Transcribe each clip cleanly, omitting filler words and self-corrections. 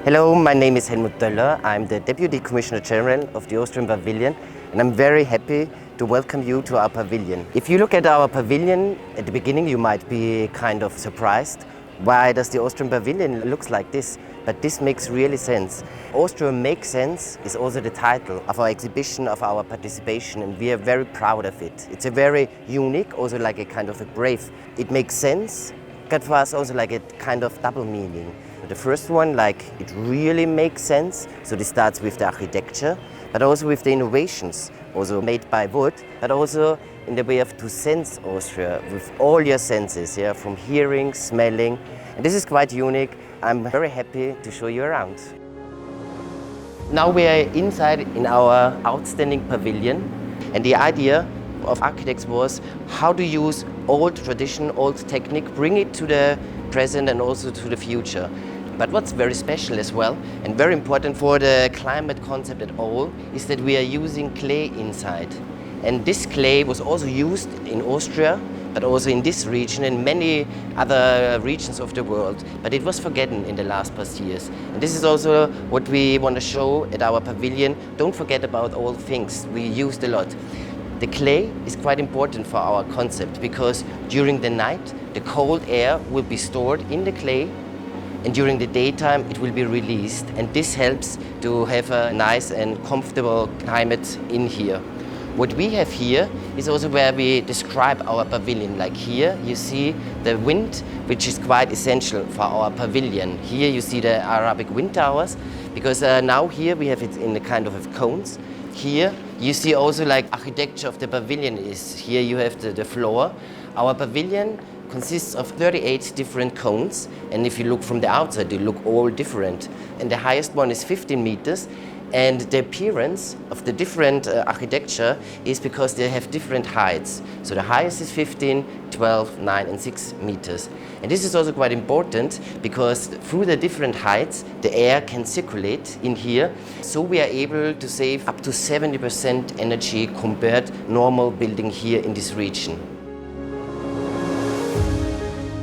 Hello, my name is Helmut Döller. I'm the Deputy Commissioner General of the Austrian Pavilion, and I'm very happy to welcome you to our pavilion. If you look at our pavilion, at the beginning you might be kind of surprised. Why does the Austrian Pavilion looks like this? But this makes really sense. Austria Makes Sense is also the title of our exhibition, of our participation, and we are very proud of it. It's a very unique, also like a kind of a brave. It makes sense, but for us also like a kind of double meaning. The first one, like it really makes sense. So this starts with the architecture, but also with the innovations, also made by wood, but also in the way of to sense Austria with all your senses, yeah, from hearing, smelling. And this is quite unique. I'm very happy to show you around. Now we are inside in our outstanding pavilion, and the idea of architects was how to use old tradition, old technique, bring it to the present and also to the future. But what's very special as well, and very important for the climate concept at all, is that we are using clay inside. And this clay was also used in Austria, but also in this region and many other regions of the world. But it was forgotten in the last past years. And this is also what we want to show at our pavilion. Don't forget about old things we used a lot. The clay is quite important for our concept because during the night, the cold air will be stored in the clay, and during the daytime it will be released, and this helps to have a nice and comfortable climate in here. What we have here is also where we describe our pavilion. Like here you see the wind, which is quite essential for our pavilion. Here you see the Arabic wind towers, because now here we have it in the kind of cones. Here you see also like architecture of the pavilion is, here you have the floor. Our pavilion consists of 38 different cones, and if you look from the outside, they look all different. And the highest one is 15 meters, and the appearance of the different architecture is because they have different heights. So the highest is 15, 12, 9 and 6 meters. And this is also quite important because through the different heights, the air can circulate in here. So we are able to save up to 70% energy compared normal building here in this region.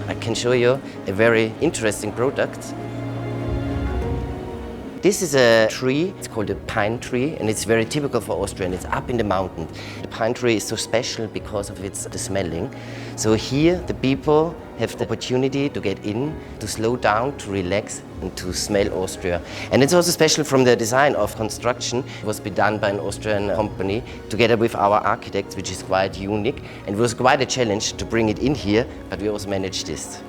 I can show you a very interesting product. This is a tree, it's called a pine tree, and it's very typical for Austria, and it's up in the mountain. The pine tree is so special because of the smelling. So here the people have the opportunity to get in, to slow down, to relax and to smell Austria. And it's also special from the design of construction. It was done by an Austrian company together with our architects, which is quite unique. And it was quite a challenge to bring it in here, but we also managed this.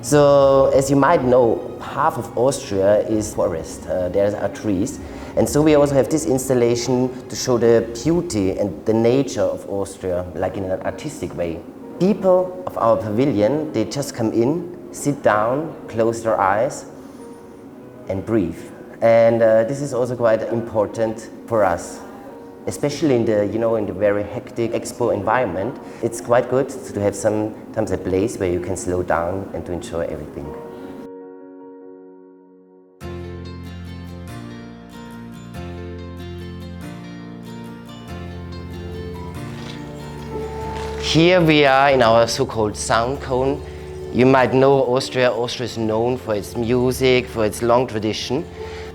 So, as you might know, half of Austria is forest. There are trees. And so we also have this installation to show the beauty and the nature of Austria, like in an artistic way. People of our pavilion, they just come in, sit down, close their eyes and breathe. And this is also quite important for us. Especially in the, in the very hectic Expo environment, it's quite good to have sometimes a place where you can slow down and to enjoy everything. Here we are in our so-called sound cone. You might know Austria. Austria is known for its music, for its long tradition.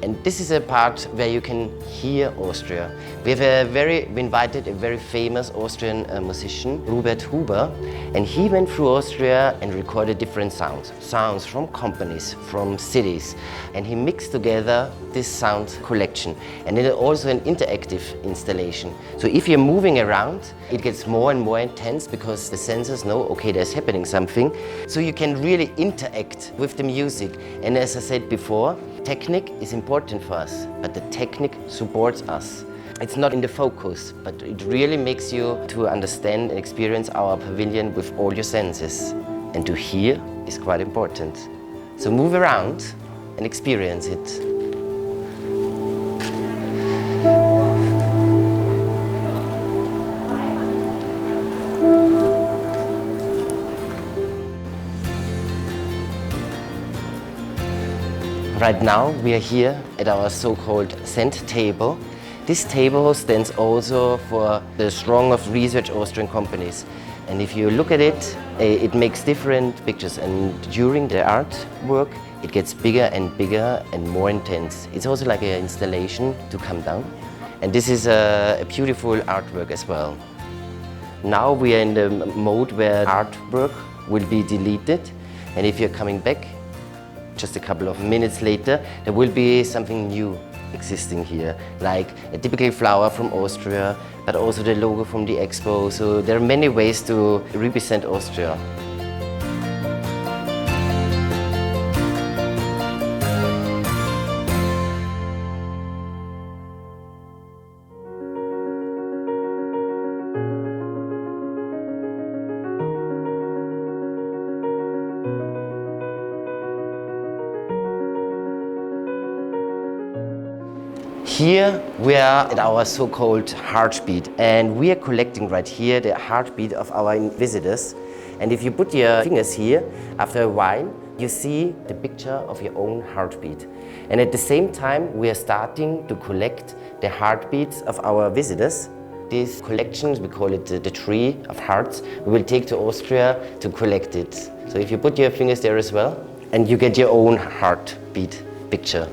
And this is a part where you can hear Austria. We invited a very famous Austrian musician, Robert Huber, and he went through Austria and recorded different sounds from companies, from cities, and he mixed together this sound collection. And then also an interactive installation. So if you're moving around, it gets more and more intense because the sensors know, okay, there's happening something. So you can really interact with the music. And as I said before, technique is important for us, but the technique supports us. It's not in the focus, but it really makes you to understand and experience our pavilion with all your senses. And to hear is quite important. So move around and experience it. Right now we are here at our so-called scent table. This table stands also for the strong of research Austrian companies. And if you look at it, it makes different pictures. And during the artwork, it gets bigger and more intense. It's also like an installation to come down. And this is a beautiful artwork as well. Now we are in the mode where artwork will be deleted. And if you're coming back, just a couple of minutes later, there will be something new existing here, like a typical flower from Austria, but also the logo from the Expo. So there are many ways to represent Austria. Here we are at our so-called heartbeat, and we are collecting right here the heartbeat of our visitors. And if you put your fingers here, after a while you see the picture of your own heartbeat. And at the same time we are starting to collect the heartbeats of our visitors. These collections, we call it the tree of hearts, we will take to Austria to collect it. So if you put your fingers there as well, and you get your own heartbeat picture.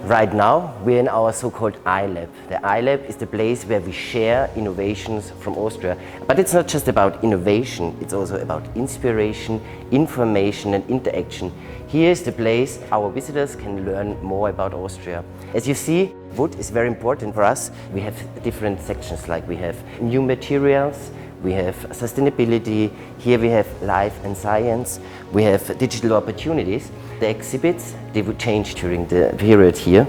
Right now, we're in our so-called iLab. The iLab is the place where we share innovations from Austria. But it's not just about innovation, it's also about inspiration, information and interaction. Here is the place our visitors can learn more about Austria. As you see, wood is very important for us. We have different sections, like we have new materials, we have sustainability, here we have life and science, we have digital opportunities. The exhibits, they would change during the period here.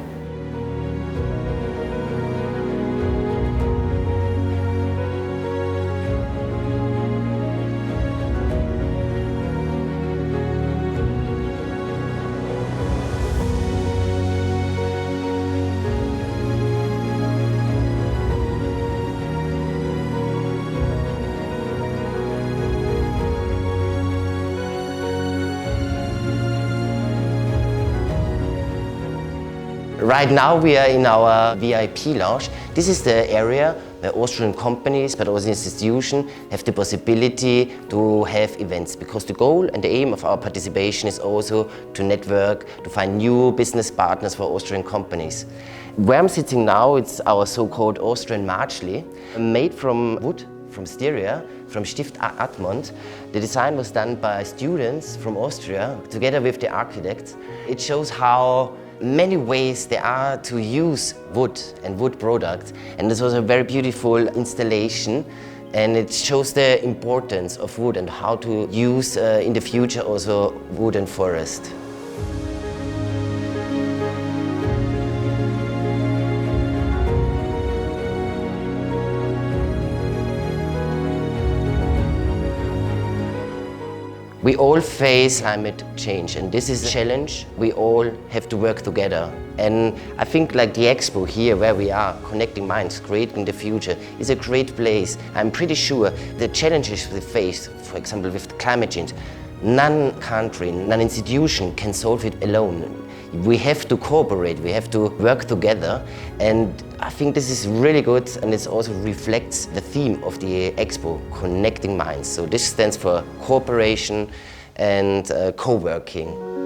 Right now we are in our VIP lounge. This is the area where Austrian companies, but also institutions, have the possibility to have events, because the goal and the aim of our participation is also to network, to find new business partners for Austrian companies. Where I'm sitting now, it's our so-called Austrian Marchli, made from wood, from styria, from Stift Admont. The design was done by students from Austria together with the architects. It shows how many ways there are to use wood and wood products, and this was a very beautiful installation, and it shows the importance of wood and how to use in the future also wood and forest. We all face climate change, and this is a challenge. We all have to work together. And I think like the Expo here, where we are, connecting minds, creating the future, is a great place. I'm pretty sure the challenges we face, for example with climate change, none country, none institution can solve it alone. We have to cooperate, we have to work together, and I think this is really good, and it also reflects the theme of the Expo, connecting minds. So this stands for cooperation and co-working.